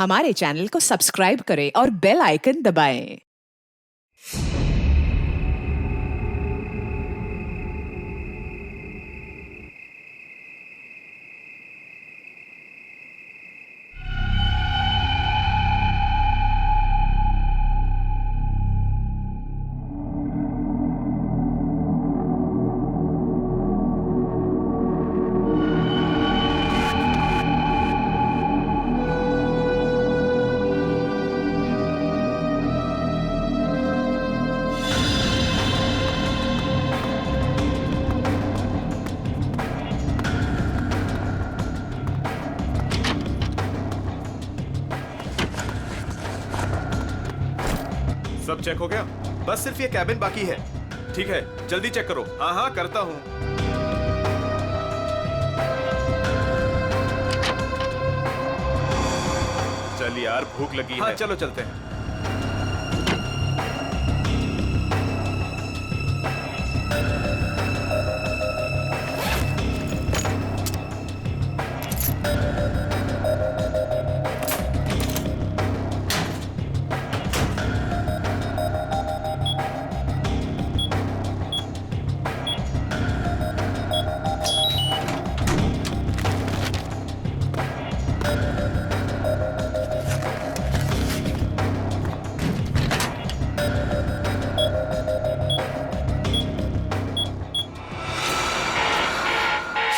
हमारे चैनल को सब्सक्राइब करें और बेल आइकन दबाएं। सब चेक हो गया? बस सिर्फ ये कैबिन बाकी है। ठीक है, जल्दी चेक करो। हाँ हाँ करता हूँ। चल यार, भूख लगी है। हाँ चलो चलते हैं।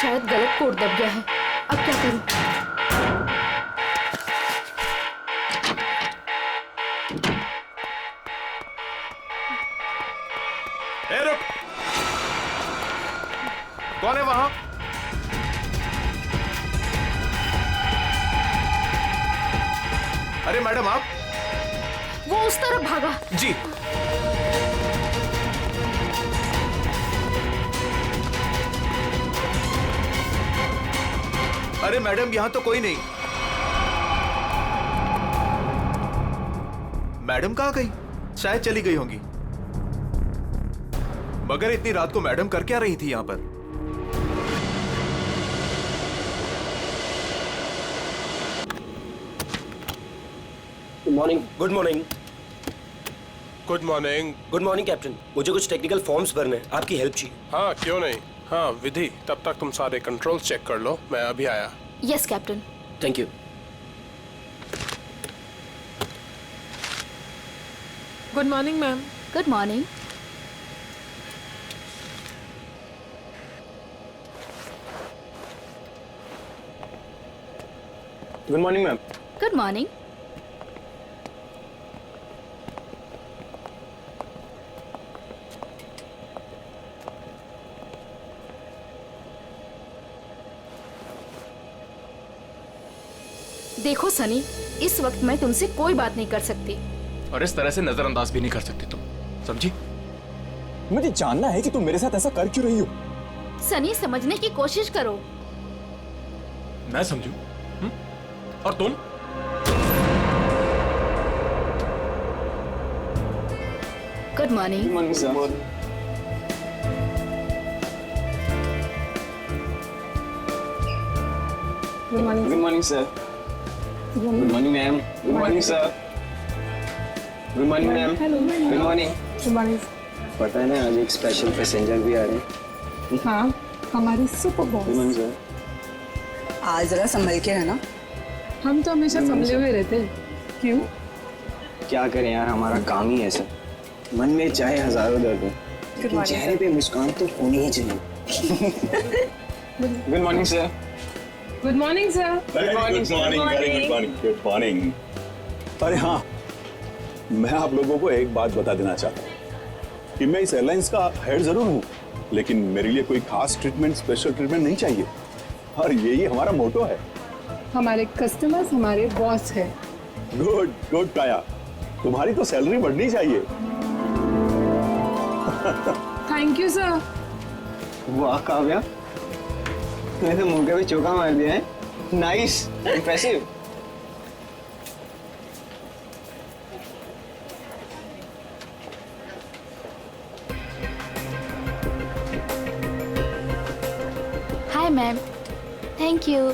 शायद गलत कोड दब गया है। अब क्या करूं? ए रुक! कौन है वहां? अरे मैडम आप? वो उस तरफ भागा। जी। अरे मैडम यहां तो कोई नहीं। मैडम कहां गई? शायद चली गई होंगी। मगर इतनी रात को मैडम कर क्या रही थी यहां पर? Good morning. Good morning. Good morning. Good morning captain. मुझे कुछ टेक्निकल फॉर्म्स भरने हैं, आपकी हेल्प चाहिए। हाँ क्यों नहीं। हाँ विधि, तब तक तुम सारे कंट्रोल्स चेक कर लो, मैं अभी आया। Yes captain. Thank you. Good morning ma'am. Good morning. Good morning ma'am. Good morning. देखो सनी, इस वक्त मैं तुमसे कोई बात नहीं कर सकती और इस तरह से नजरअंदाज भी नहीं कर सकती तुम, समझी? मुझे जानना है कि तुम मेरे साथ ऐसा कर क्यों रही हो। सनी, समझने की कोशिश करो। मैं समझू? और तुम? Good morning. Good morning sir. Good morning. Good morning sir. Good morning ma'am. Good morning sir. Good morning ma'am. Good morning. Good morning. पता है ना, आज एक स्पेशल पैसेंजर भी आ रहे हैं। हाँ, हमारे super good boss. Morning sir. आज जरा संभल के रहना। हम तो हमेशा संभले हुए रहते हैं। क्यों? क्या करें यार, हमारा काम ही ऐसा। मन में चाहे हजारों दर्द हो, लेकिन चेहरे पे मुस्कान तो होनी ही चाहिए। Good morning sir. Good morning sir. Good morning. Good morning. अरे हाँ, मैं आप लोगों को एक बात बता देना चाहता हूँ कि मैं इस एयरलाइंस का हेड जरूर हूँ, लेकिन मेरे लिए कोई खास ट्रीटमेंट, स्पेशल ट्रीटमेंट नहीं चाहिए। और यही हमारा मोटो है। हमारे कस्टमर्स हमारे बॉस है। गुड गुड काया, तुम्हारी तो सैलरी बढ़नी चाहिए। Thank you sir. वाह काव्या, तूने तो मुंह पे भी चौका मार दिया है। Nice, impressive. Hi ma'am. Thank you.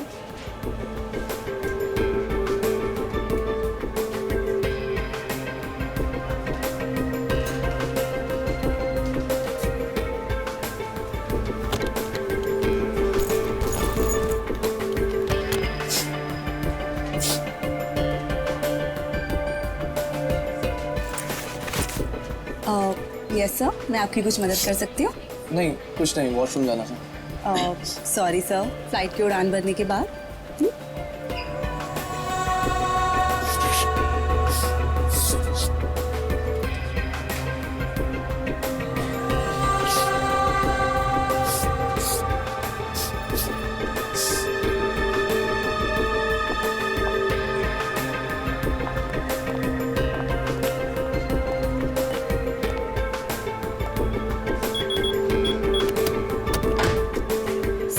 Yes sir, मैं आपकी कुछ मदद कर सकती हूँ? नहीं, कुछ नहीं, वॉशरूम जाना था। सॉरी सर, फ्लाइट की उड़ान भरने के बाद।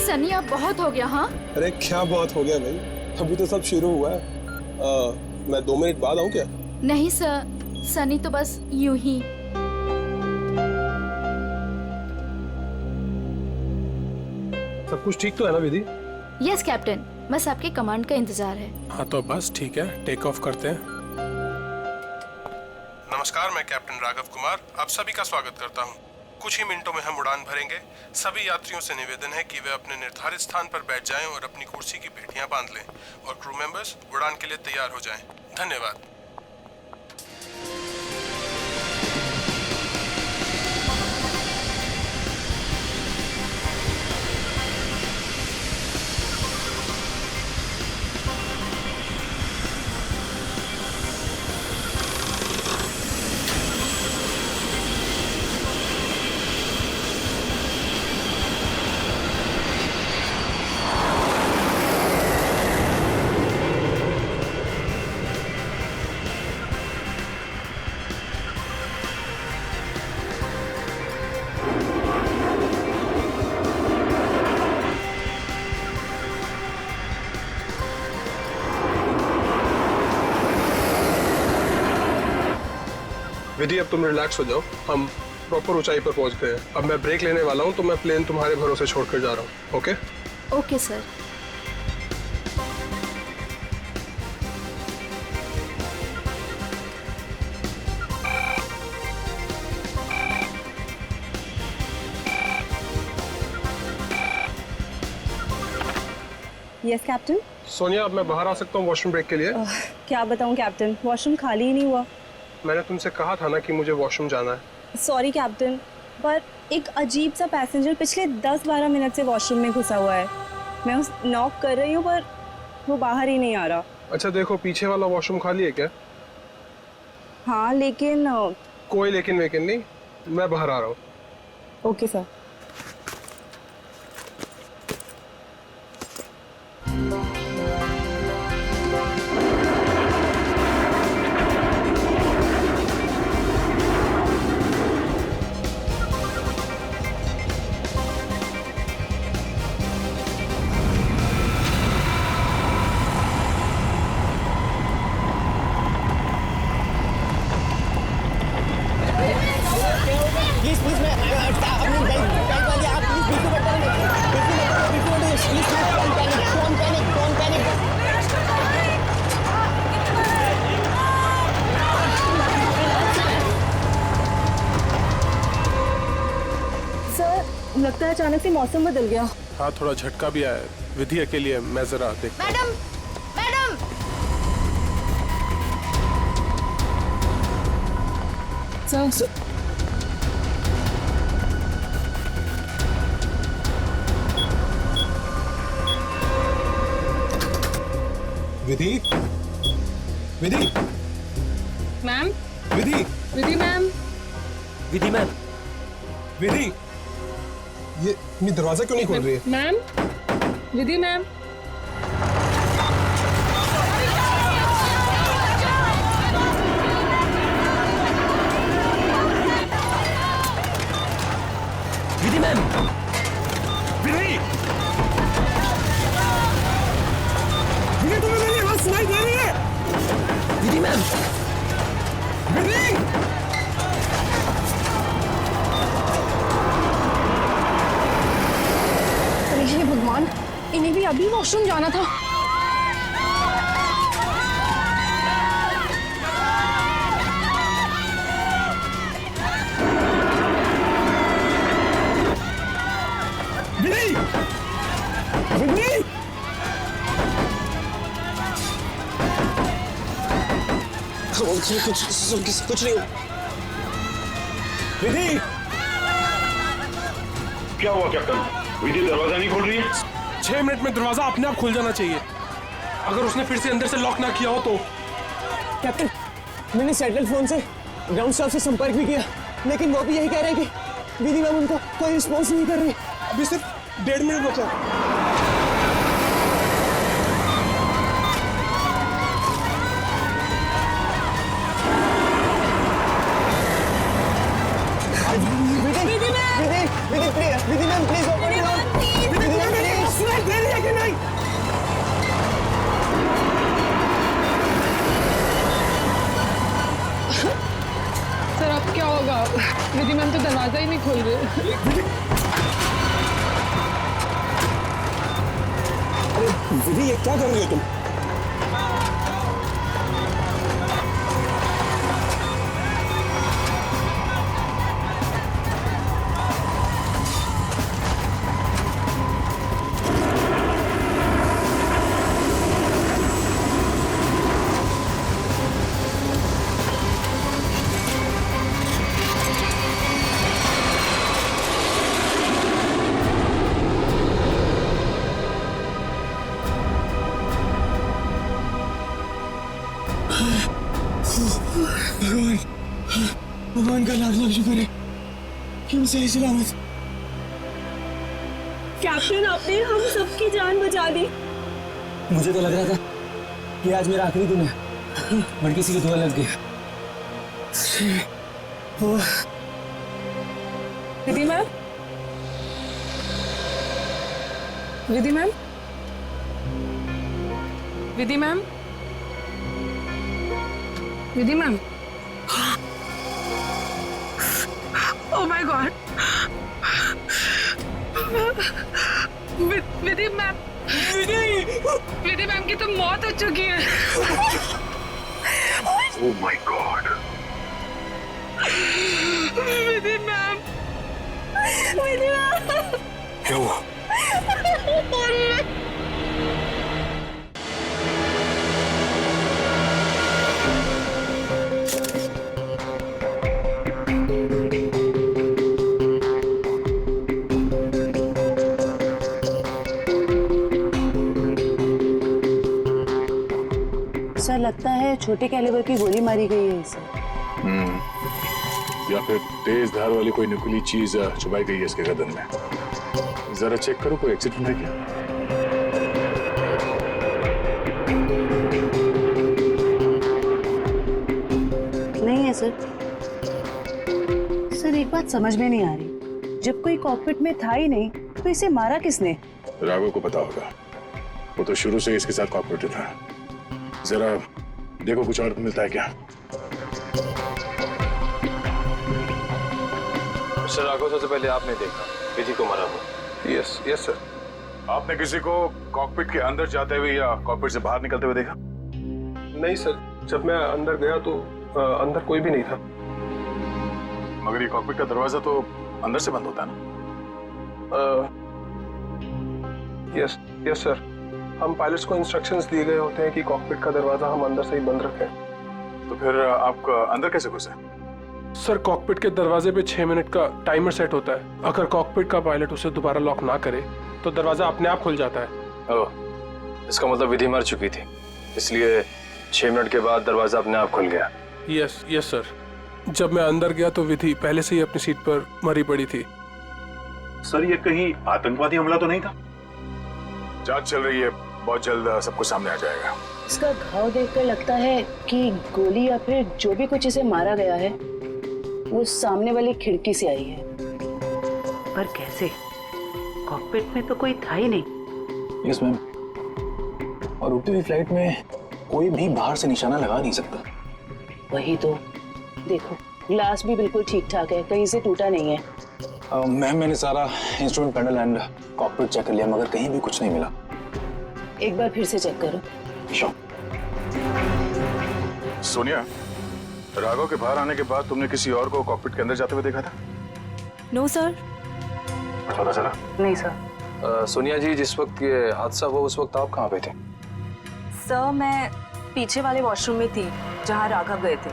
सनी अब बहुत हो गया। हाँ, अरे क्या बहुत हो गया भाई, अभी तो सब शुरू हुआ है। मैं 2 मिनट बाद आऊँ क्या? नहीं सर, सनी तो बस यूं ही। सब कुछ ठीक तो है ना विधि? यस कैप्टन, बस आपके कमांड का इंतजार है। हाँ तो बस ठीक है, टेक ऑफ करते हैं। नमस्कार, मैं कैप्टन राघव कुमार आप सभी का स्वागत करता हूँ। कुछ ही मिनटों में हम उड़ान भरेंगे। सभी यात्रियों से निवेदन है कि वे अपने निर्धारित स्थान पर बैठ जाएं और अपनी कुर्सी की पेटियां बांध लें और क्रू मेंबर्स उड़ान के लिए तैयार हो जाएं। धन्यवाद। विधि अब तुम रिलैक्स हो जाओ, हम प्रॉपर ऊंचाई पर पहुंच गए हैं। अब मैं ब्रेक लेने वाला हूं तो मैं प्लेन तुम्हारे भरोसे छोड़कर जा रहा हूं। Okay? Okay sir. Yes captain. Sonia, अब मैं बाहर आ सकता हूं वॉशरूम ब्रेक के लिए? क्या बताऊँ कैप्टन, वॉशरूम खाली ही नहीं हुआ। मैंने तुमसे कहा था ना कि मुझे वॉशरूम जाना है। सॉरी कैप्टन, पर एक अजीब सा पैसेंजर पिछले 10-12 मिनट से वॉशरूम में घुसा हुआ है। मैं उस नॉक कर रही हूँ पर वो बाहर ही नहीं आ रहा। अच्छा देखो, पीछे वाला वॉशरूम खाली है क्या? हाँ लेकिन कोई लेकिन वेकिन नहीं, मैं बाहर आ रहा हूँ। Okay sir. लगता है अचानक से मौसम बदल गया। हाँ, थोड़ा झटका भी आया। विधि अकेली है, मैं जरा देख। Madam, madam. सर, विधि, विधि, मैम। विधि, विधि मैम। विधि मैम। विधि, ये दरवाजा क्यों नहीं खोल रही है? Ma'am, Vidhi ma'am. Vidhi ma'am. विधि, विधि, तुम्हें मेरी आवाज सुनाई दे रही है? विधि मैम। विधि, हे भगवान, इन्हें भी अभी वॉशरूम जाना था। विधि, विधि, कुछ नहीं। विधि! क्या हुआ कैप्टन? विधि दरवाजा नहीं खोल रही है? 6 मिनट में दरवाजा अपने आप खुल जाना चाहिए। अगर उसने फिर से अंदर से लॉक ना किया हो तो। कैप्टन, मैंने सैटेलाइट फोन से ग्राउंड स्टाफ से संपर्क भी किया, लेकिन वो भी यही कह रहे हैं कि विधि मैम उनको कोई रिस्पॉन्स नहीं कर रही। अभी सिर्फ 1.5 मिनट बचा। Vidhi ma'am please open it up. Vidhi ma'am please दे दिया कि नहीं? सर अब क्या होगा? विधि मैम तो दरवाजा ही नहीं खोल रहे। अरे विधि, ये क्या कर रही हो तुम? भगवान का लाख लाख शुक्र है कि हम सही सलामत। कैप्टन, आपने हम सबकी जान बचा दी। मुझे तो लग रहा था कि आज मेरा आखिरी दिन है, बट किसी की दुआ लग गई। Vidhi ma'am, Vidhi ma'am, Vidhi ma'am, Vidhi ma'am. Oh my god, Vidhi ma'am, Vidhi ma'am की तो मौत हो चुकी है। Oh my god! Vidhi ma'am, Vidhi ma'am, क्या हुआ? सर लगता है छोटे कैलिबर की गोली मारी गई है इसे। या फिर तेज धार वाली कोई नुकीली चीज छुपाई गई है इसके गर्दन में। जरा चेक करो, कोई एक्सीडेंट है क्या? नहीं है सर। सर एक बात समझ में नहीं आ रही, जब कोई कॉकपिट में था ही नहीं तो इसे मारा किसने? राघव को पता होगा, वो तो शुरू से इसके साथ कॉपरेटिव था। जरा देखो कुछ और मिलता है क्या। मिस्टर राघव, सबसे पहले आपने देखा विधि को मारा हुआ? Yes yes sir. आपने किसी को कॉकपिट के अंदर जाते हुए या कॉकपिट से बाहर निकलते हुए देखा? नहीं सर, जब मैं अंदर गया तो अंदर कोई भी नहीं था। मगर ये कॉकपिट का दरवाजा तो अंदर से बंद होता है ना? यस यस सर, हम पायलट्स को इंस्ट्रक्शंस दिए गए होते हैं कि कॉकपिट का दरवाजा हम अंदर से ही बंद रखें। तो फिर आप अंदर कैसे घुसे? सर कॉकपिट के दरवाजे पे 6 मिनट का टाइमर सेट होता है। अगर कॉकपिट का पायलट उसे दोबारा लॉक ना करे तो दरवाजा अपने आप खुल जाता है। ओह, इसका मतलब विधि मर चुकी थी, इसलिए 6 मिनट के बाद दरवाजा अपने आप खुल गया। यस यस सर, जब मैं अंदर गया तो विधि पहले से ही अपनी सीट पर मरी पड़ी थी। सर ये कहीं आतंकवादी हमला तो नहीं था? जांच चल रही है, बहुत जल्द सब कुछ सामने आ जाएगा। इसका घाव देखकर लगता है कि गोली या फिर जो भी कुछ इसे मारा गया है वो सामने वाली खिड़की से आई है। पर कैसे? कॉकपिट में तो कोई था ही नहीं। यस मैम, और उड़ती हुई फ्लाइट में कोई भी बाहर से निशाना लगा नहीं सकता। वही तो, देखो ग्लास भी बिल्कुल ठीक ठाक है, कहीं से टूटा नहीं है। मैम मैंने सारा instrument panel and cockpit check कर लिया, मगर कहीं भी कुछ नहीं मिला। एक बार फिर से चेक करो। श्योर। सोनिया, राघव के बाहर आने के बाद तुमने किसी और को कॉकपिट के अंदर जाते हुए देखा था? No sir. पता चला? नहीं सर। सोनिया जी, जिस वक्त ये हादसा हुआ उस वक्त आप कहाँ पे थे? सर मैं पीछे वाले वॉशरूम में थी जहाँ राघव गए थे।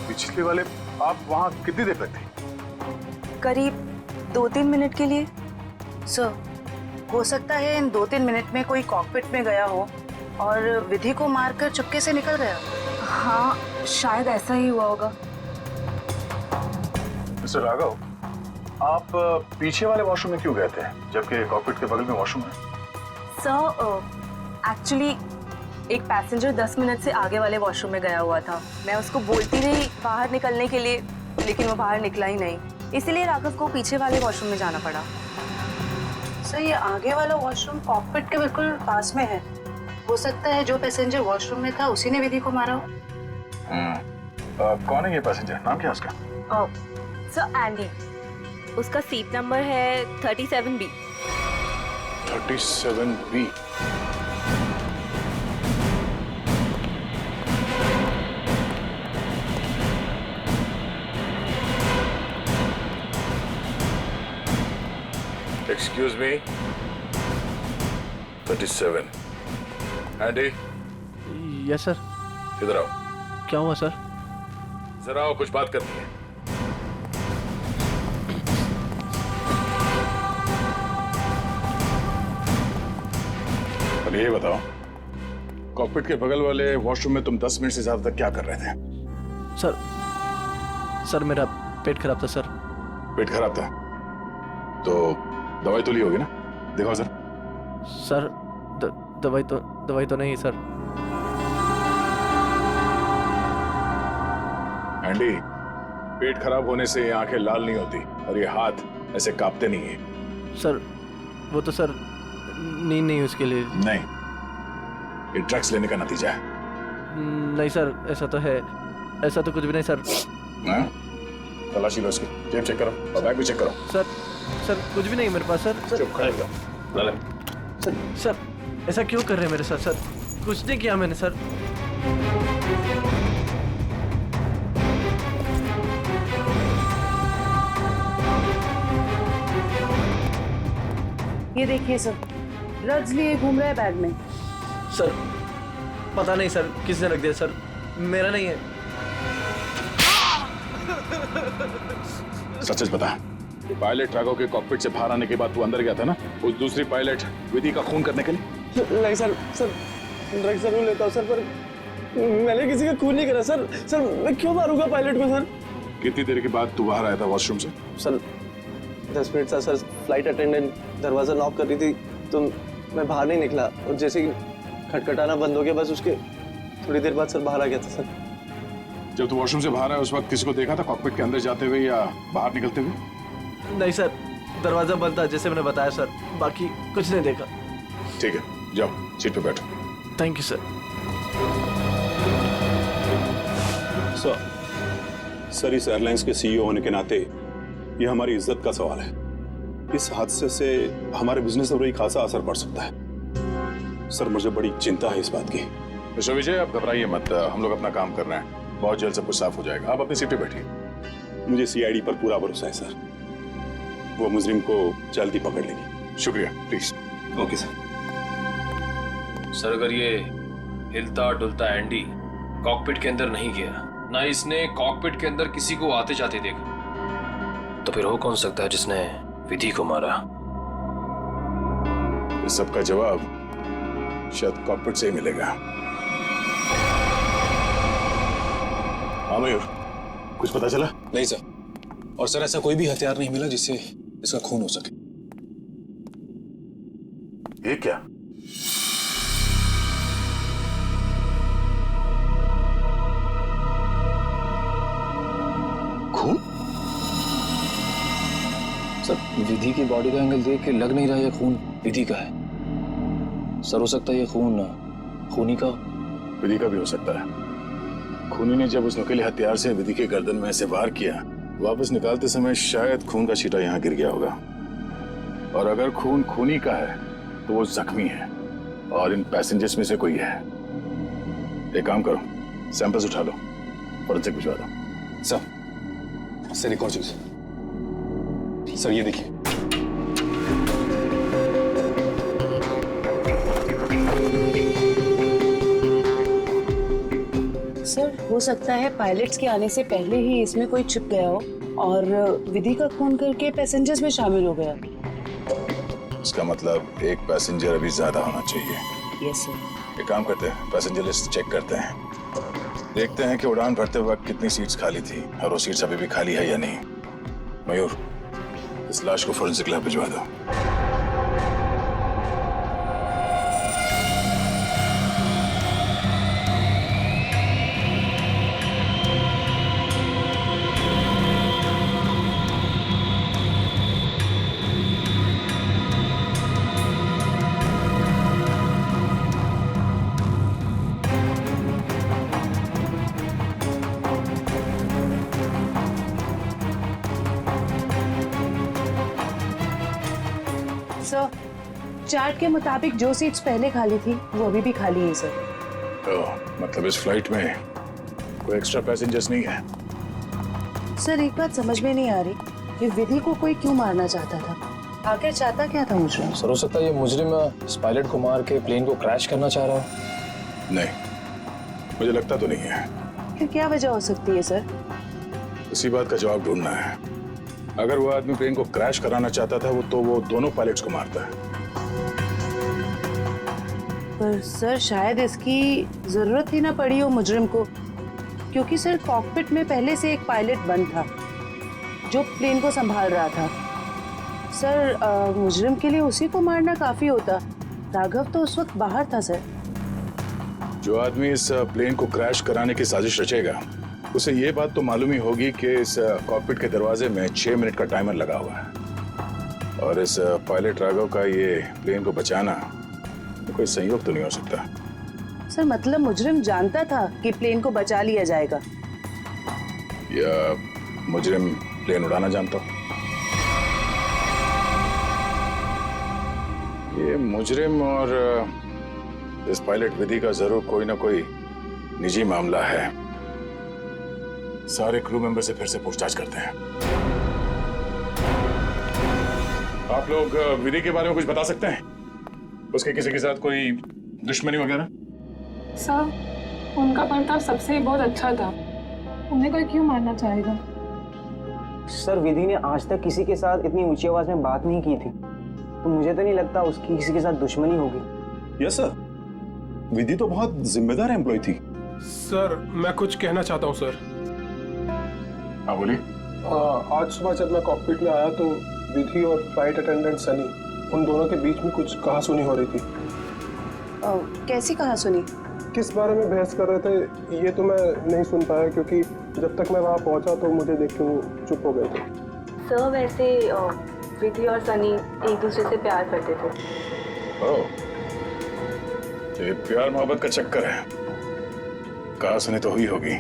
पिछले वाले आप वहाँ कितनी देर तक थी? करीब 2-3 मिनट के लिए। सर, हो सकता है इन 2-3 मिनट में कोई कॉकपिट में गया हो और विधि को मारकर चुपके से निकल गया। हाँ, शायद ऐसा ही हुआ होगा। मिस्टर राघव, आप पीछे वाले वॉशरूम में क्यों गए थे जबकि कॉकपिट के बगल में वॉशरूम है? सर, एक्चुअली एक पैसेंजर 10 मिनट से आगे वाले वॉशरूम में गया हुआ था। मैं उसको बोलती रही बाहर निकलने के लिए, लेकिन वो बाहर निकला ही नहीं, इसीलिए राघव को पीछे वाले वॉशरूम में जाना पड़ा। सर, ये आगे वाला वॉशरूम कॉकपिट के बिल्कुल पास में है। हो सकता है जो पैसेंजर वॉशरूम में था उसी ने विधि को मारा हो। कौन है ये पैसेंजर? नाम क्या है उसका? Sir, Andy. उसका सीट नंबर है 37B। 37B। Excuse me. 37. Andy, yes sir. इधर आओ। क्या हुआ सर? जरा आओ, कुछ बात करनी है। अब ये बताओ, कॉकपिट के बगल वाले वॉशरूम में तुम 10 मिनट से ज्यादा तक क्या कर रहे थे? सर मेरा पेट खराब था सर। पेट खराब था तो दवाई तो ली होगी ना? देखो सर। सर दवाई तो नहीं सर। एंडी, पेट खराब होने से ये आंखें लाल नहीं होती और ये हाथ ऐसे कांपते नहीं है। सर वो तो सर नींद नहीं उसके लिए। नहीं, ये ड्रग्स लेने का नतीजा है। नहीं सर, ऐसा तो है। ऐसा तो कुछ भी नहीं सर। हाँ? तलाशी लो इसकी, जेब चेक करो और बैग भी चेक करो। सर कुछ भी नहीं मेरे पास सर। चुप खड़े रहो। ले ले। सर ऐसा क्यों कर रहे हैं मेरे साथ सर? कुछ नहीं किया मैंने सर। ये देखिए सर, ड्रग्स लिए घूम रहा है बैग में। सर पता नहीं सर किसने रख दिया सर, मेरा नहीं है। सच बता, पायलट राघव के कॉकपिट से बाहर आने के बाद तू अंदर गया था ना उस दूसरी पायलट विधि का खून करने के लिए? नहीं सर, ड्रग्स जरूर लेता हूँ सर, पर मैंने किसी का खून नहीं करा सर। सर मैं क्यों मारूंगा पायलट को सर? कितनी देर के बाद तू बाहर आया था वॉशरूम से? सर 10 मिनट था सर। फ्लाइट अटेंडेंट दरवाजा नॉक कर रही थी तो मैं बाहर नहीं निकला और जैसे ही खटखटाना बंद हो गया बस उसके थोड़ी देर बाद सर बाहर आ गया था सर। जब तू वॉशरूम से बाहर आया उस वक्त किसी को देखा था कॉकपिट के अंदर जाते हुए या बाहर निकलते हुए? नहीं सर, दरवाजा बंद था जैसे मैंने बताया सर, बाकी कुछ नहीं देखा। ठीक है, जाओ सीट पे बैठो। Thank you sir. सर इस एयरलाइंस के सीईओ होने के नाते ये हमारी इज्जत का सवाल है। इस हादसे से हमारे बिजनेस पर भी खासा असर पड़ सकता है। सर मुझे बड़ी चिंता है इस बात की। मिस्टर विजय, आप घबराइए मत, हम लोग अपना काम कर रहे हैं, बहुत जल्द सब कुछ साफ हो जाएगा। आप अपनी सीट पे बैठिए। मुझे सीआईडी पर पूरा भरोसा है सर, वो मुजरिम को जल्दी पकड़ लेगी। शुक्रिया, प्लीज। Okay sir. सर अगर ये हिलता डुलता एंडी कॉकपिट के अंदर नहीं गया, ना इसने कॉकपिट के अंदर किसी को आते जाते देखा, तो फिर हो कौन सकता है जिसने विधि को मारा? इस सबका जवाब शायद कॉकपिट से ही मिलेगा। हाँ मयूर, कुछ पता चला? नहीं सर, और सर ऐसा कोई भी हथियार नहीं मिला जिससे इसका खून हो सके। ये क्या? खून? सर विधि की बॉडी का एंगल देख के लग नहीं रहा ये खून विधि का है। सर हो सकता है ये खून खूनी का। विधि का भी हो सकता है। खूनी ने जब उस नुकीले हथियार से विधि के गर्दन में ऐसे वार किया, वापस निकालते समय शायद खून का छींटा यहाँ गिर गया होगा। और अगर खून खूनी का है तो वो जख्मी है और इन पैसेंजर्स में से कोई है। एक काम करो, सैंपल्स उठा लो, फॉरेंसिक भिजवा दो। सर एक और चीज सर, ये देखिए। सर हो सकता है पायलट्स के आने से पहले ही इसमें कोई छिप गया हो और विधि का खून करके पैसेंजर्स में शामिल हो गया। इसका मतलब एक पैसेंजर अभी ज्यादा होना चाहिए। Yes sir. एक काम करते हैं, पैसेंजर लिस्ट चेक करते हैं, देखते हैं कि उड़ान भरते वक्त कितनी सीट्स खाली थी और वो सीट्स अभी भी खाली है या नहीं। मयूर, इस लाश को फोरेंसिक लैब भिजवा दो। सर, चार्ट के मुताबिक जो सीट्स पहले खाली थी वो अभी भी खाली है सर। तो मतलब इस फ्लाइट में कोई एक्स्ट्रा पैसेंजर्स नहीं है? सर एक बात समझ में नहीं आ रही कि विधि को कोई क्यों मारना चाहता था, आखिर चाहता क्या था मुजरिम? सर हो सकता है ये मुजरिम इस पायलट को मार के प्लेन को क्रैश करना चाह रहा हो। नहीं, मुझे लगता तो नहीं है। फिर क्या वजह हो सकती है सर? इसी बात का जवाब ढूंढना है। अगर वो आदमी प्लेन को क्रैश कराना चाहता था वो दोनों पायलट्स को मारता है। पर सर शायद इसकी जरूरत ही ना पड़ी हो मुजरिम को, क्योंकि सर कॉकपिट में पहले से एक पायलट बंद था जो प्लेन को संभाल रहा था। सर मुजरिम के लिए उसी को मारना काफी होता। राघव तो उस वक्त बाहर था सर। जो आदमी इस प्लेन को क्रैश कराने की साजिश रचेगा उसे ये बात तो मालूम ही होगी कि इस कॉकपिट के दरवाजे में 6 मिनट का टाइमर लगा हुआ है और इस पायलट राघव का ये प्लेन को बचाना कोई संयोग तो नहीं हो सकता। सर मतलब मुजरिम जानता था कि प्लेन को बचा लिया जाएगा, या मुजरिम प्लेन उड़ाना जानता हो? ये मुजरिम और इस पायलट विधि का जरूर कोई ना कोई निजी मामला है। सारे क्रू मेंबर से फिर से पूछताछ करते हैं। आप लोग विधि के बारे में कुछ बता सकते हैं? उसके किसी के साथ कोई दुश्मनी वगैरह? सर उनका बर्ताव सबसे ही बहुत अच्छा था, उन्हें कोई क्यों मारना चाहेगा? सर विधि ने आज तक किसी के साथ इतनी ऊंची आवाज में बात नहीं की थी, तो मुझे तो नहीं लगता उसकी किसी के साथ दुश्मनी होगी। यस सर, विधि तो बहुत जिम्मेदार एम्प्लॉय थी। सर मैं कुछ कहना चाहता हूँ सर। हाँ बोलिए। आज सुबह जब मैं कॉकपिट में आया तो विधि और फ्लाइट अटेंडेंट सनी, उन दोनों के बीच में कुछ कहासुनी हो रही थी। कैसी कहासुनी? किस बारे में बहस कर रहे थे ये तो मैं नहीं सुन पाया, क्योंकि जब तक मैं वहाँ पहुँचा तो मुझे देख के वो चुप हो गए थे। सर वैसे विधि और सनी एक दूसरे से प्यार करते थे। ओह, ये प्यार मोहब्बत का चक्कर है। कहासुनी तो हुई होगी।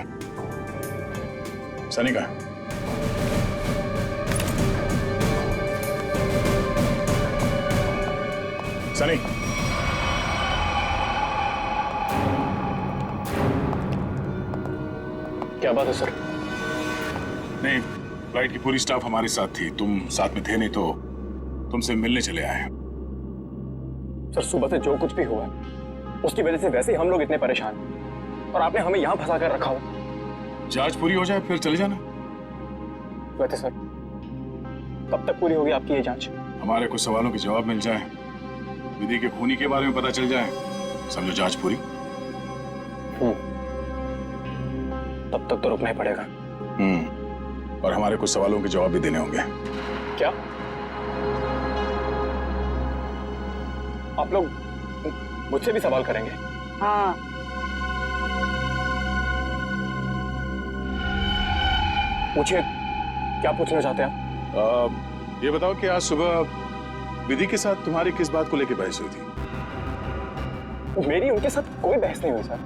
सनी कहाँ? सनी, क्या बात है सर? नहीं, फ्लाइट की पूरी स्टाफ हमारे साथ थी, तुम साथ में थे नहीं तो तुमसे मिलने चले आए। सर सुबह से जो कुछ भी हुआ है उसकी वजह से वैसे ही हम लोग इतने परेशान हैं और आपने हमें यहाँ फंसा कर रखा हो। जांच पूरी हो जाए फिर चले जाना। वैसे सर कब तक पूरी होगी आपकी ये जांच? हमारे कुछ सवालों के जवाब मिल जाए, विधि के खूनी के बारे में पता चल जाए, समझो जांच पूरी। तब तक तो रुकना ही पड़ेगा। और हमारे कुछ सवालों के जवाब भी देने होंगे। क्या आप लोग मुझसे भी सवाल करेंगे? हाँ। पूछिए, क्या पूछना चाहते हैं आप? ये बताओ कि आज सुबह विधि के साथ तुम्हारी किस बात को लेकर बहस हुई थी? मेरी उनके साथ कोई बहस नहीं हुई सर।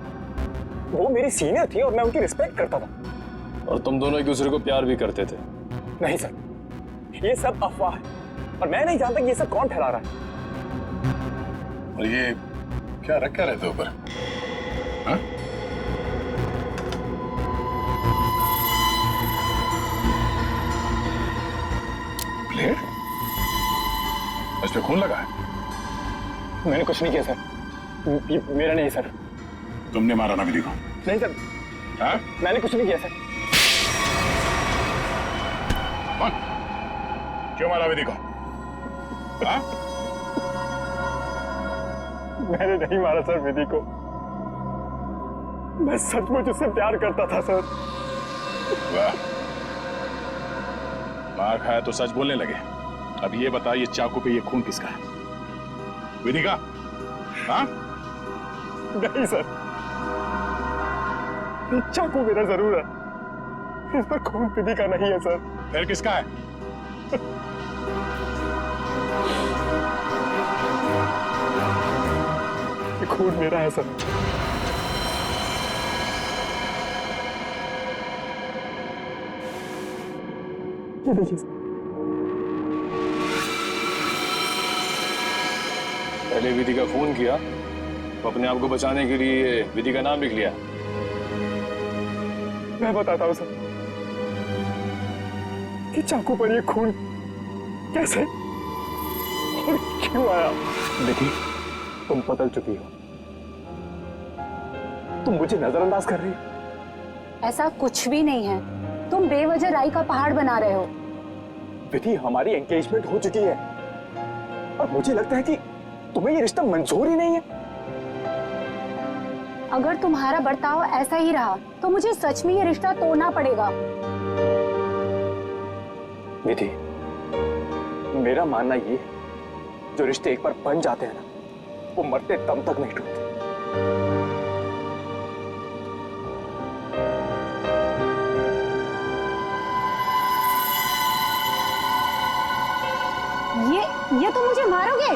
वो मेरी सीनियर थी और मैं उनकी रिस्पेक्ट करता था। और तुम दोनों एक दूसरे को प्यार भी करते थे? नहीं सर, ये सब अफवाह है और मैं नहीं जानता कि ये सब कौन फैला रहा है। और ये क्या रख क्या रहते ऊपर? हाँ? ब्लेड? इस पे खून लगा है? मैंने कुछ नहीं किया सर। मेरा नहीं सर। तुमने मारा ना विधि को? नहीं सर, हाँ? मैंने कुछ नहीं किया सर। कौन? क्यों मारा विधि को? हाँ? मैंने नहीं मारा सर विधि को। मैं सचमुच उससे प्यार करता था सर। वाह, मार खाया तो सच बोलने लगे। अब ये बता, ये चाकू पे ये खून किसका है? विधि का? हाँ? नहीं सर, ये चाकू मेरा जरूर है, इस पर खून विधि का नहीं है सर। फिर किसका है? ये खून मेरा है सर। ये देखिए सर। पहले विधि का खून किया, तो अपने आप को बचाने के लिए विधि का नाम लिख लिया। मैं बताता हूँ सर कि चाकू पर ये खून कैसे और क्यों आया। विधि, तुम बदल चुकी हो, तुम मुझे नजरअंदाज कर रही हो। ऐसा कुछ भी नहीं है, तुम बेवजह राई का पहाड़ बना रहे हो। विधि, हमारी एंगेजमेंट हो चुकी है और मुझे लगता है कि तुम्हें ये रिश्ता मंजूर ही नहीं है। अगर तुम्हारा बर्ताव ऐसा ही रहा तो मुझे सच में ये रिश्ता तोड़ना पड़ेगा। विधि, मेरा मानना ये है, जो रिश्ते एक बार बन जाते हैं ना, वो मरते दम तक नहीं टूटते। ये तुम मुझे मारोगे?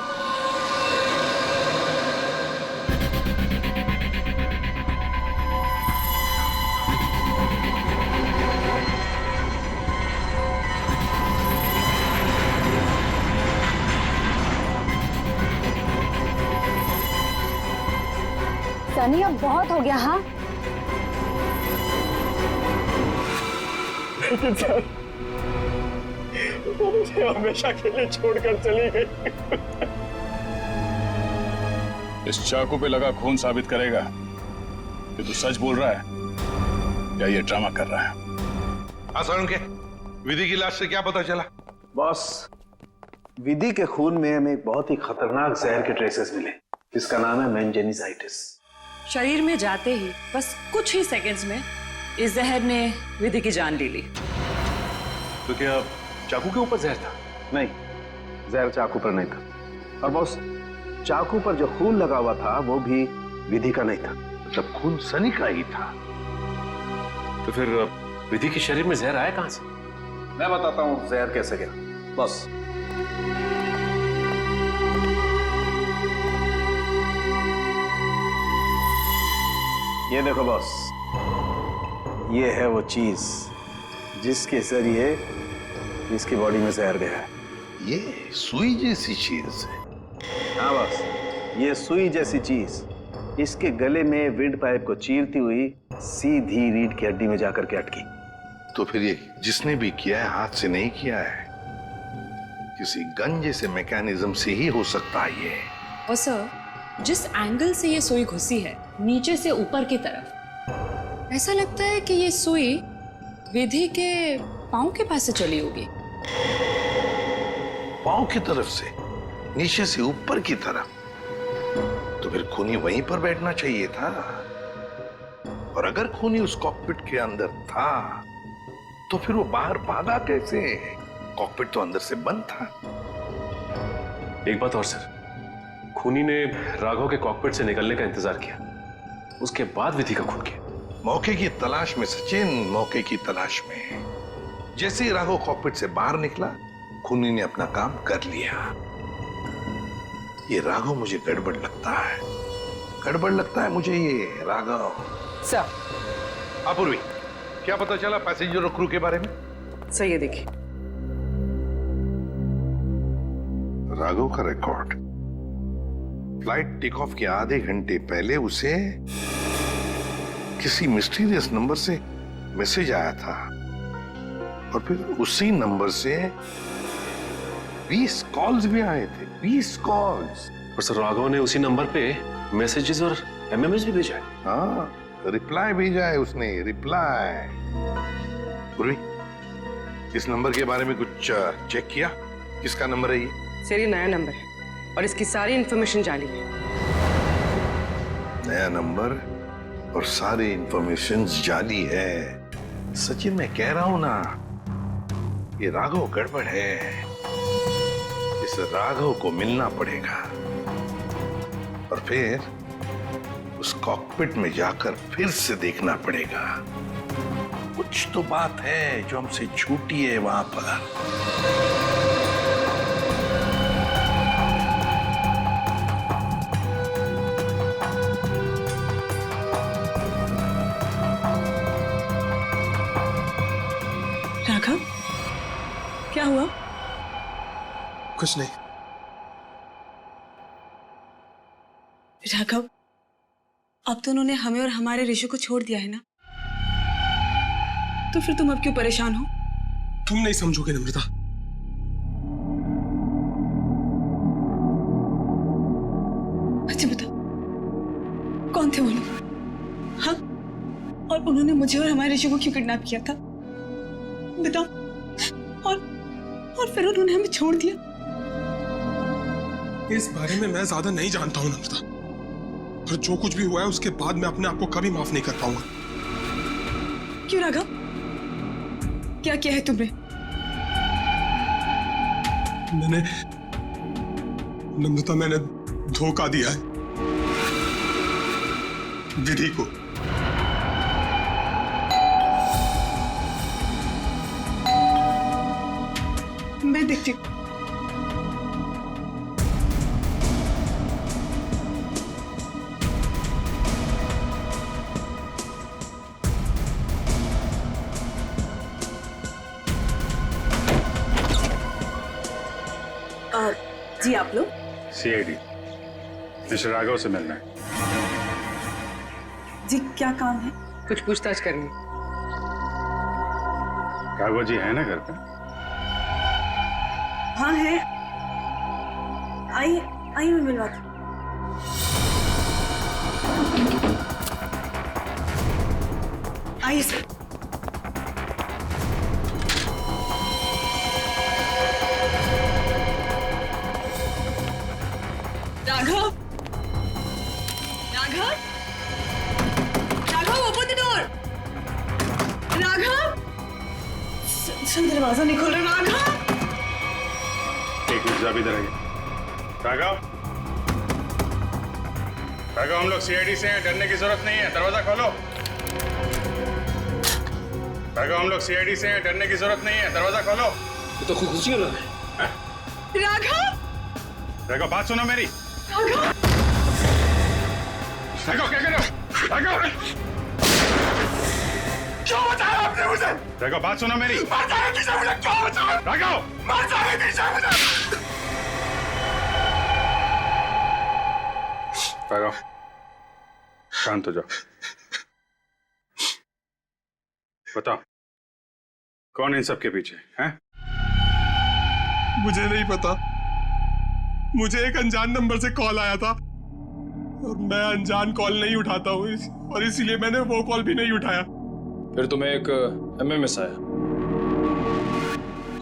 सनी, अब बहुत हो गया। हाँ, लेकिन सर, वो मुझे हमेशा के लिए छोड़कर चली गई। इस चाकू पे लगा खून साबित करेगा कि तू सच बोल रहा है या ये ड्रामा कर रहा है। आसान के विधि की लाश से क्या पता चला? बॉस, विधि के खून में हमें एक बहुत ही खतरनाक जहर के ट्रेसेस मिले, जिसका नाम है मेनिंजाइटिस। शरीर में जाते ही बस कुछ ही सेकंड्स में इस जहर ने विधि की जान ले ली। तो क्या चाकू के ऊपर जहर था? नहीं, जहर चाकू पर नहीं था। और बॉस, चाकू पर जो खून लगा हुआ था वो भी विधि का नहीं था। मतलब खून सनी का ही था। तो फिर विधि के शरीर में जहर आया कहां से? मैं बताता हूं जहर कैसे गया। बॉस, ये देखो बॉस, ये है वो चीज जिसके जरिए इसकी बॉडी में जहर गया है। ये सुई जैसी चीज है। हाँ बॉस, ये सुई जैसी चीज इसके गले में विंड पाइप को चीरती हुई सीधी रीढ़ की हड्डी में जाकर के अटकी। तो फिर ये जिसने भी किया है हाथ से नहीं किया है, किसी गन जैसे मैकेनिज्म से ही हो सकता है ये। और सर, जिस एंगल से ये सुई घुसी है, नीचे से ऊपर की तरफ, ऐसा लगता है कि ये सुई विधि के पांव के पास से चली होगी। पांव की तरफ से नीचे से ऊपर की तरफ? तो फिर खूनी वहीं पर बैठना चाहिए था। और अगर खूनी उस कॉकपिट के अंदर था तो फिर वो बाहर भागा कैसे? कॉकपिट तो अंदर से बंद था। एक बात और सर, खूनी ने राघव के कॉकपिट से निकलने का इंतजार किया, उसके बाद विधि का खून किया। मौके की तलाश में सचिन, मौके की तलाश में। जैसे ही राघव कॉकपिट से बाहर निकला, खूनी ने अपना काम कर लिया। ये राघव मुझे गड़बड़ लगता है, गड़बड़ लगता है मुझे ये राघव। सर, अपूर्वी, क्या पता चला पैसेंजर और क्रू के बारे में? सर ये देखिए, राघव का रिकॉर्ड। फ्लाइट टेक ऑफ के आधे घंटे पहले उसे किसी मिस्टीरियस नंबर से मैसेज आया था और फिर उसी नंबर से 20 कॉल्स भी आए थे। 20 कॉल्स। और सर, राघव ने उसी नंबर पे मैसेजेस और एमएमएस भी भेजा है। हाँ, रिप्लाई भेजा है उसने, रिप्लाई। पूर्वी, इस नंबर के बारे में कुछ चेक किया? किसका नंबर है ये? सर ये नया नंबर है और इसकी सारी इंफॉर्मेशन जाली है। नया नंबर और सारी इंफॉर्मेशन जाली है। सचिन मैं कह रहा हूं ना, ये राघव गड़बड़ है। इस राघव को मिलना पड़ेगा और फिर उस कॉकपिट में जाकर फिर से देखना पड़ेगा। कुछ तो बात है जो हमसे छूटी है वहां पर। राघव, क्या हुआ? कुछ नहीं। राघव, अब तो उन्होंने हमें और हमारे ऋषि को छोड़ दिया है ना, तो फिर तुम अब क्यों परेशान हो? तुम नहीं समझोगे नम्रता। अच्छा बताओ, कौन थे वो लोग? हाँ, और उन्होंने मुझे और हमारे ऋषि को क्यों किडनैप किया था? बताओ। और फिर उन्होंने हमें छोड़ दिया। इस बारे में मैं ज्यादा नहीं जानता हूं नम्रता, और जो कुछ भी हुआ है उसके बाद मैं अपने आप को कभी माफ नहीं कर पाऊंगा। क्यों राघव, क्या किया है तुमने? मैंने नम्रता, मैंने धोखा दिया है विधि को। मैं देखती हूँ। जी आप लोग? सीआईडी मिस्टर राघव से मिलना है। जी क्या काम है? कुछ पूछताछ करनी। राघव जी है ना घर पे? हाँ है। आई मैं मिलवाती हूँ। आइए sir. Raghav, Raghav, Raghav open the door. Raghav, दरवाजा नहीं खोल रहा। राघव, एक मिनट जरा इधर आइए। राघव, राघव हम लोग सीआईडी से हैं, डरने की जरूरत नहीं है, दरवाजा खोलो। राघव हम लोग सीआईडी से हैं, डरने की जरूरत नहीं है, दरवाजा खोलो। ये तो खुशी हो रहा है। राघव, राघव बात सुनो मेरी। राघव, राघव क्या कर रहे हो? राघव क्यों बचाया आपने मुझे? राघव बात सुनो मेरी। मर जाने दीजिए मुझे, क्यों बचाया? राघव मर जाने दीजिए मुझे। राघव शांत हो जाओ। बताओ कौन इन सब के पीछे है? मुझे नहीं पता। मुझे एक अनजान नंबर से कॉल आया था और मैं अनजान कॉल नहीं उठाता हूँ, और इसीलिए मैंने वो कॉल भी नहीं उठाया। फिर तुम्हें एक एमएमएस आया?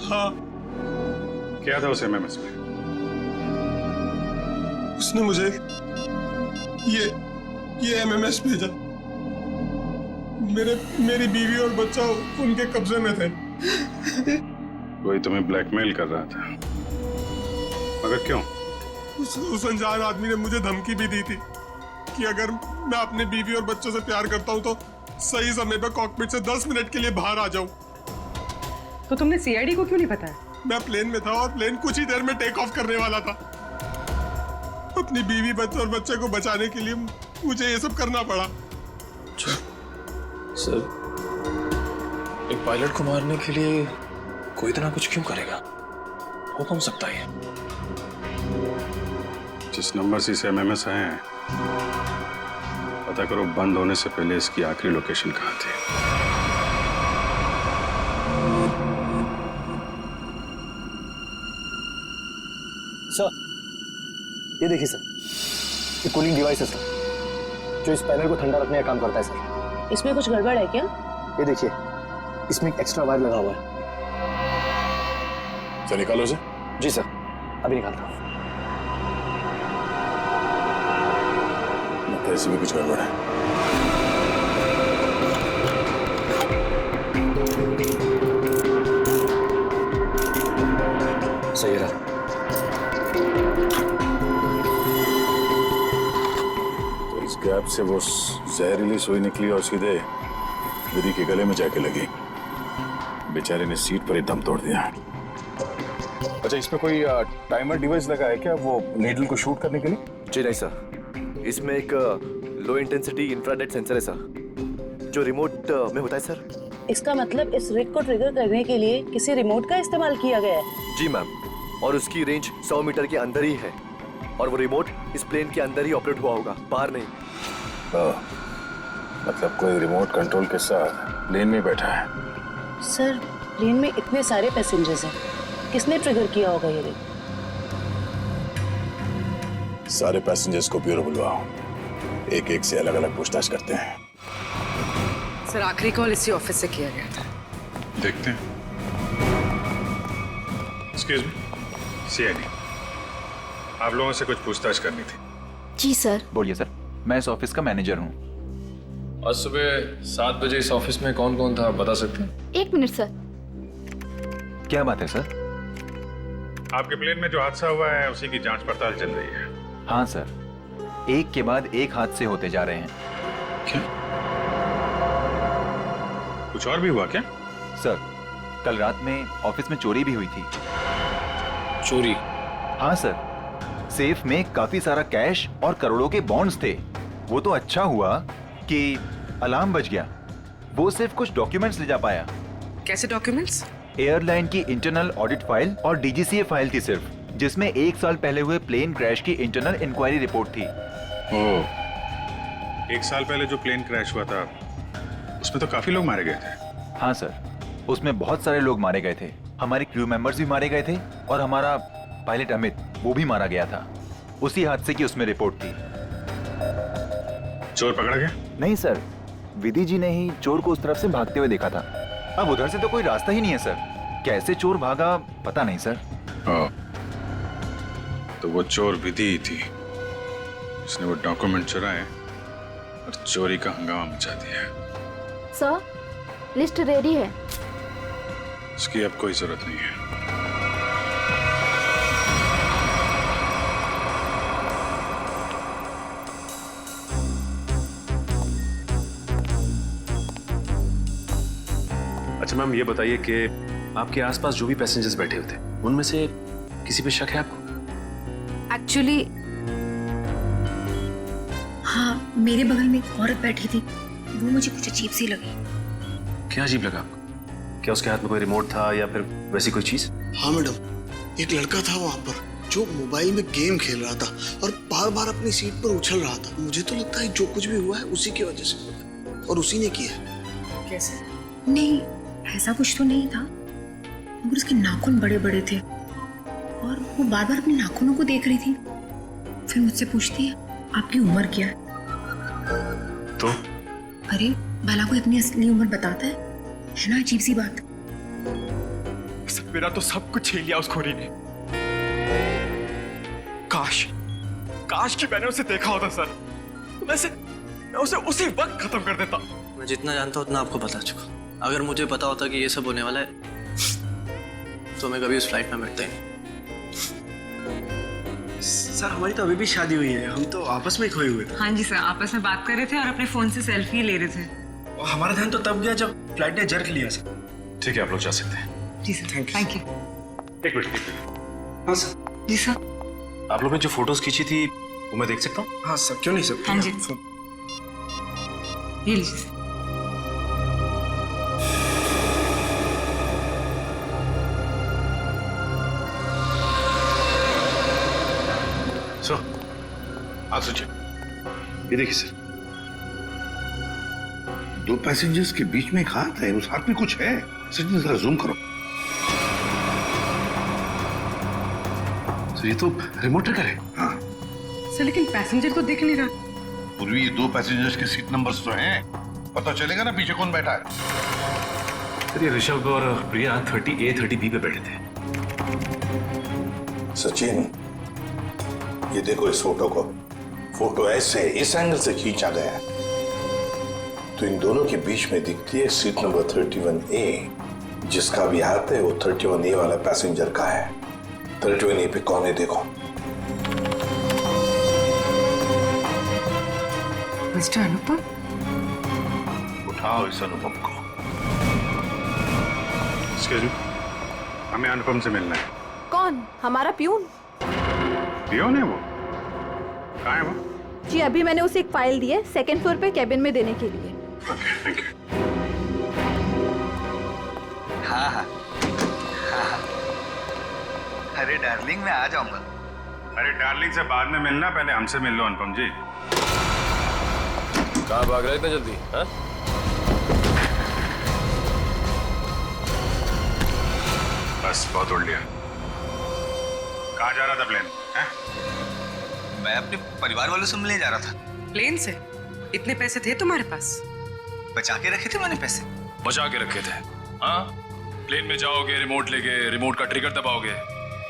हाँ। क्या था उस एमएमएस में? उसने मुझे ये एमएमएस भेजा। मेरी बीवी और बच्चा उनके कब्जे में थे। कोई तुम्हें ब्लैकमेल कर रहा था, मगर क्यों? उस अनजान आदमी ने मुझे धमकी भी दी थी कि अगर मैं अपने बीवी और बच्चों से प्यार करता हूं तो सही समय पर कॉकपिट से 10 मिनट के लिए बाहर आ जाऊं। तो तुमने सीआईडी को क्यों नहीं बताया? मैं प्लेन में था और प्लेन कुछ ही देर में टेक ऑफ करने वाला था। अपनी बीवी बच्चे और बच्चे को बचाने के लिए मुझे ये सब करना पड़ा। सर, एक पायलट को मारने के लिए कोई इतना कुछ क्यों करेगा? हो कौन सकता है? जिस नंबर से इसे एमएमएस आए हैं, पता करो बंद होने से पहले इसकी आखिरी लोकेशन कहाँ थी। सर, ये देखिए सर, ये कूलिंग डिवाइस है सर। जो इस पैनल को ठंडा रखने का काम करता है सर। इसमें कुछ गड़बड़ है क्या? ये देखिए, इसमें एक एक्स्ट्रा वायर लगा हुआ है। सर निकालो इसे। जी सर, अभी निकालता हूँ। लगता है इसमें कुछ गड़बड़ है। सही रहा। तो इस गैप से वो जहरीली सुई निकली और सीधे विधि के गले में जाके लगी। बेचारे ने सीट पर ही दम तोड़ दिया। अच्छा, इसमें कोई टाइमर डिवाइस लगा है क्या वो नीडल को शूट करने के लिए? जी नहीं सर, इसमें एक लो इंटेंसिटी इंफ्रारेड सेंसर है सर, जो रिमोट में होता है सर। इसका मतलब इस रिग को ट्रिगर करने के लिए किसी रिमोट का इस्तेमाल किया गया है? जी मैम, और उसकी रेंज 100 मीटर के अंदर ही है, और वो रिमोट इस प्लेन के अंदर ही ऑपरेट हुआ होगा, बाहर नहीं। मतलब कोई रिमोट कंट्रोल के साथ प्लेन में बैठा है। सर, प्लेन में इतने सारे पैसेंजर्स हैं, किसने ट्रिगर किया होगा ये रिग? सारे पैसेंजर्स को ब्यूरो बुलवाओ, एक एक से अलग अलग पूछताछ करते हैं। सर, आखिरी कॉल इसी ऑफिस से किया गया था। देखते हैं। एक्सक्यूज मी, सीआईडी, आप लोगों से कुछ पूछताछ करनी थी। जी सर। बोलिए सर, मैं इस ऑफिस का मैनेजर हूँ। आज सुबह 7 बजे इस ऑफिस में कौन कौन था, बता सकते हैं? 1 मिनट सर। क्या बात है सर? आपके प्लेन में जो हादसा हुआ है उसी की जांच पड़ताल चल रही है। हाँ सर, एक के बाद एक हादसे होते जा रहे हैं। क्या? कुछ और भी हुआ क्या? सर, कल रात में ऑफिस में चोरी भी हुई थी। चोरी? हाँ सर, सेफ में काफी सारा कैश और करोड़ों के बॉन्ड्स थे। वो तो अच्छा हुआ कि अलार्म बज गया। वो सिर्फ कुछ डॉक्यूमेंट्स ले जा पाया। कैसे डॉक्यूमेंट्स? एयरलाइन की इंटरनल ऑडिट फाइल और डीजीसीए फाइल थी सिर्फ, जिसमें 1 साल पहले हुए प्लेन क्रैश की इंटरनल इंक्वायरी रिपोर्ट थी। ओह, 1 साल पहले जो प्लेन क्रैश हुआ था उसमें तो काफी लोग मारे गए थे। हाँ सर, उसमें बहुत सारे लोग मारे गए थे। हमारे क्रू मेंबर्स भी मारे गए थे और हमारा पायलट अमित, वो भी मारा गया था। उसी हादसे की उसमें रिपोर्ट थी। चोर पकड़ा गया? नहीं सर, विधि जी ने ही चोर को उस तरफ से भागते हुए देखा था। अब उधर से तो कोई रास्ता ही नहीं है सर। कैसे चोर भागा पता नहीं सर। तो वो चोर विधि ही थी, उसने वो डॉक्यूमेंट चुराए और चोरी का हंगामा मचा दिया। सर, लिस्ट रेडी है। उसकी अब कोई जरूरत नहीं है। अच्छा मैम, ये बताइए कि आपके आसपास जो भी पैसेंजर्स बैठे हुए थे उनमें से किसी पे शक है आपको? एक्चुअली हाँ, मेरे बगल में एक औरत बैठी थी, वो मुझे कुछ अजीब सी लगी। क्या अजीब लगा आपको? क्या उसके हाथ में कोई रिमोट था या फिर वैसी कोई चीज? हाँ मैडम, एक लड़का था वहाँ पर जो मोबाइल में गेम खेल रहा था और बार बार अपनी सीट पर उछल रहा था। मुझे तो लगता है जो कुछ भी हुआ है उसी की वजह से हुआ है और उसी ने किया। कैसे? नहीं, ऐसा कुछ तो नहीं था, मगर उसके नाखून बड़े बड़े थे और वो बार बार अपने नाखूनों को देख रही थी। फिर मुझसे पूछती है, आपकी उम्र क्या है? तो? अरे भला कोई अपनी असली उम्र बताता है ना? अजीब सी बात। मेरा तो सब कुछ छीन लिया उस खोरी ने। काश कि मैंने उसे देखा होता सर, तो मैं उसे उसी वक्त खत्म कर देता। मैं जितना जानता हूँ उतना आपको बता चुका। अगर मुझे पता होता कि ये सब होने वाला है तो मैं कभी उस फ्लाइट में बैठता ही नहीं। सर, हमारी तो अभी भी शादी हुई है, हम तो आपस में खोए हुए थे। हाँ जी सर, आपस में बात कर रहे थे और अपने फोन से सेल्फी ले रहे थे। और हमारा ध्यान तो तब गया जब फ्लाइट ने जर्क लिया सर। ठीक है, आप लोग जा सकते हैं। जी सर, थैंक यू। एक मिनट। हाँ सर। जी सर। आप लोग ने जो फोटोज खींची थी वो मैं देख सकता हूँ? हाँ सर, क्यों नहीं सर। हाँ जी, ये लीजिए सर। आप सोचिए, ये देखिए सर, 2 पैसेंजर्स के बीच में एक हाथ है, उस हाथ में कुछ है। सर जरा जूम करो। सर ये तो रिमोट ट्रिगर है। हाँ सर, लेकिन पैसेंजर तो दिख नहीं रहा। पूर्वी ये 2 पैसेंजर्स के सीट नंबर्स तो हैं, पता चलेगा ना पीछे कौन बैठा है। सर ये ऋषभ और प्रिया 30A 30B पे बैठे थे। सचिन, ये देखो इस फोटो को। फोटो ऐसे इस एंगल से खींचा गया है तो इन दोनों के बीच में दिखती है सीट नंबर 31A। जिसका भी हाथ है वो 31A वाला पैसेंजर का है। 31A पे कौन है देखो। मिस्टर अनुपम, उठाओ इस अनुपम को। एक्सक्यूज मी, हमें अनुपम से मिलना है। कौन? हमारा प्यून? पियोन है वो? कहाँ है वो? जी अभी मैंने उसे एक फाइल दी है 2nd फ्लोर पे कैबिन में देने के लिए। Okay, thank you. हाँ हाँ हाँ। अरे डार्लिंग मैं आ जाऊंगा। अरे डार्लिंग से बाद में मिलना, पहले हमसे मिल लो अनुपम जी। कहाँ भाग रहे इतने जल्दी? हाँ? बस बहुत उड़ लिया। कहाँ जा रहा था प्लेन? हैं? मैं अपने परिवार वालों से मिलने जा रहा था। प्लेन से? इतने पैसे थे तुम्हारे पास? बचा के रखे थे मैंने पैसे। बचा के रखे थे? हाँ, प्लेन में जाओगे, रिमोट लेके रिमोट का ट्रिगर दबाओगे,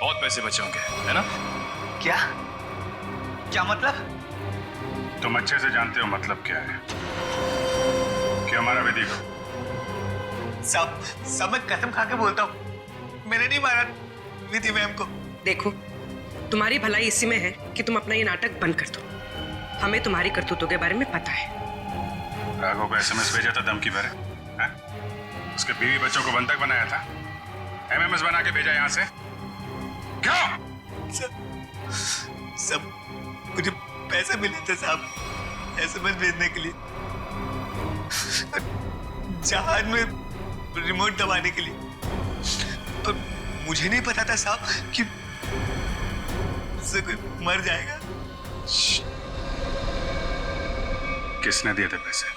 बहुत पैसे बचे होंगे, है ना? क्या क्या मतलब? तुम अच्छे से जानते हो मतलब क्या है। क्या हमारा विधि को? सब मैं कसम खा के बोलता हूँ, मैंने नहीं मारा विधि मैम को। देखो, तुम्हारी भलाई इसी में है कि तुम अपना ये नाटक बंद कर दो। हमें तुम्हारी करतूतों के बारे में पता है। राघव को SMS भेजा था धमकी भरे, हैं? उसके बीवी बच्चों को बंधक बनाया था, MMS बना के भेजा यहाँ से। क्यों? सब मुझे पैसे मिले थे साहब SMS भेजने के लिए, जहाज में रिमोट दबाने के लिए। और मुझे नहीं पता था साहब कि उससे कोई मर जाएगा। किसने दिए थे पैसे?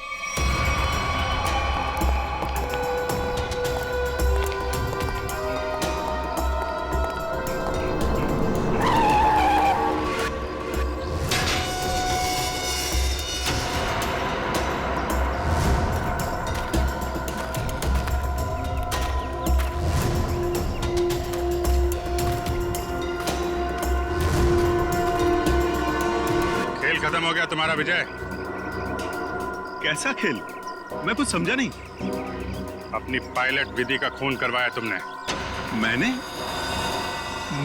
खत्म हो गया तुम्हारा विजय। कैसा खेल? मैं कुछ समझा नहीं। अपनी पायलट विधि का खून करवाया तुमने। मैंने?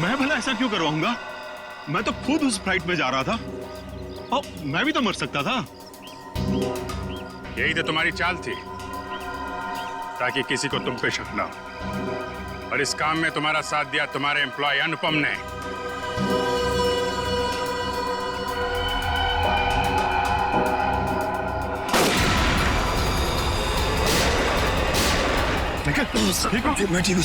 मैं भला ऐसा क्यों करवाऊंगा? मैं तो खुद उस फ्लाइट में जा रहा था और मैं भी तो मर सकता था। यही तो तुम्हारी चाल थी, ताकि किसी को तुम पे शक ना हो। और इस काम में तुम्हारा साथ दिया तुम्हारे एम्प्लॉय अनुपम ने। ठीक हो? मैं ठीक हूँ।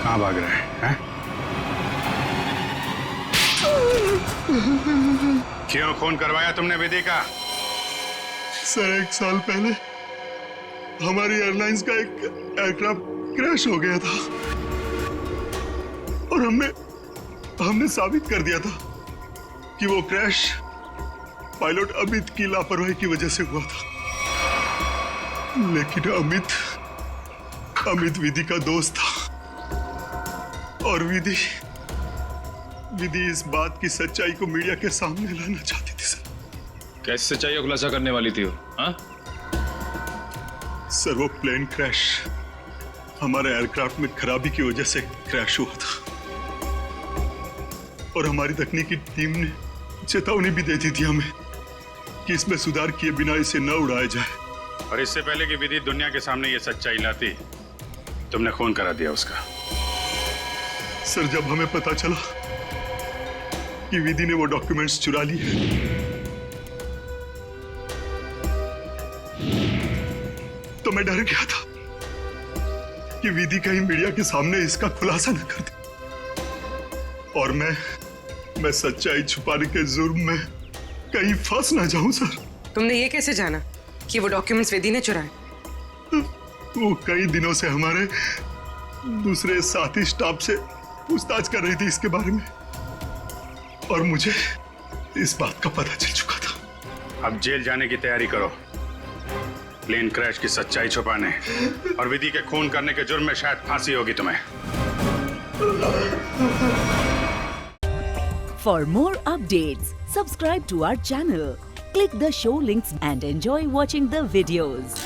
कहाँ भाग रहे हैं? क्यों खून करवाया तुमने विधि का? सर 1 साल पहले हमारी एयरलाइंस का एक एयरक्राफ्ट क्रैश हो गया था और हमने साबित कर दिया था कि वो क्रैश पायलट अमित की लापरवाही की वजह से हुआ था। लेकिन अमित विधि का दोस्त था और विधि इस बात की सच्चाई को मीडिया के सामने लाना चाहती थी सर। कैसे सच्चाई का खुलासा करने वाली थी वो? हाँ? सर वो प्लेन क्रैश हमारे एयरक्राफ्ट में खराबी की वजह से क्रैश हुआ था और हमारी तकनीकी टीम ने चेतावनी भी दे दी थी हमें कि इसमें सुधार किए बिना इसे न उड़ाया जाए। और इससे पहले कि विधि दुनिया के सामने ये सच्चाई लाती, तुमने खून करा दिया उसका। सर जब हमें पता चला कि विधि ने वो डॉक्यूमेंट्स चुरा लिए तो मैं डर गया था कि विधि कहीं मीडिया के सामने इसका खुलासा न कर दे और मैं सच्चाई छुपाने के जुर्म में कहीं फंस ना जाऊं सर। तुमने ये कैसे जाना कि वो डॉक्यूमेंट्स विधि ने चुराए? वो कई दिनों से हमारे दूसरे साथी स्टाफ से पूछताछ कर रही थी इसके बारे में और मुझे इस बात का पता चल चुका था। अब जेल जाने की तैयारी करो, प्लेन क्रैश की सच्चाई छुपाने और विधि के खून करने के जुर्म में शायद फांसी होगी तुम्हें। For more updates, subscribe to our channel, click the show links and enjoy watching the videos.